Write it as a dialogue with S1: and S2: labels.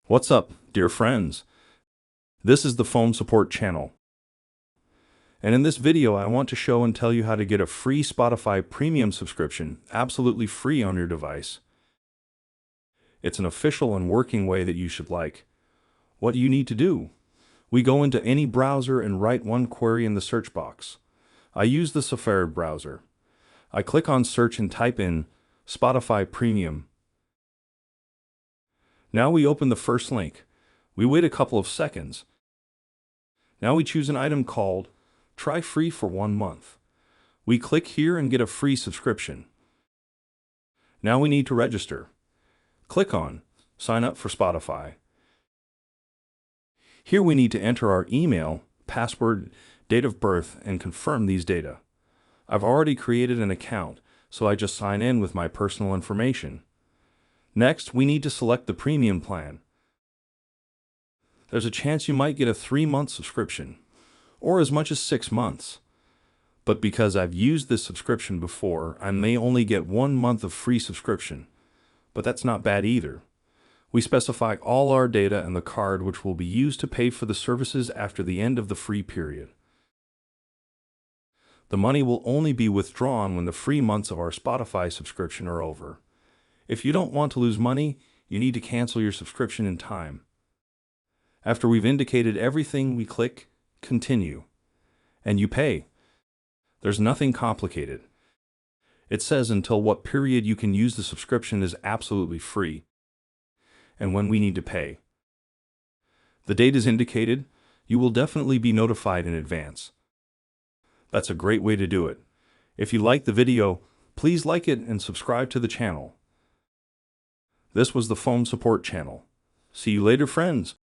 S1: What's up, dear friends? This is the Phone Support channel. And in this video, I want to show and tell you how to get a free Spotify Premium subscription, absolutely free on your device. It's an official and working way that you should like. What do you need to do? We go into any browser and write one query in the search box. I use the Safari browser. I click on search and type in Spotify Premium. Now we open the first link. We wait a couple of seconds. Now we choose an item called Try Free for 1 month. We click here and get a free subscription. Now we need to register. Click on Sign up for Spotify. Here we need to enter our email, password, date of birth, and confirm these data. I've already created an account, so I just sign in with my personal information. Next, we need to select the premium plan. There's a chance you might get a 3-month subscription, or as much as 6 months. But because I've used this subscription before, I may only get 1 month of free subscription. But that's not bad either. We specify all our data and the card which will be used to pay for the services after the end of the free period. The money will only be withdrawn when the free months of our Spotify subscription are over. If you don't want to lose money, you need to cancel your subscription in time. After we've indicated everything, we click Continue, and you pay. There's nothing complicated. It says until what period you can use the subscription is absolutely free, and when we need to pay. The date is indicated. You will definitely be notified in advance. That's a great way to do it. If you liked the video, please like it and subscribe to the channel. This was the Phone Support channel. See you later, friends.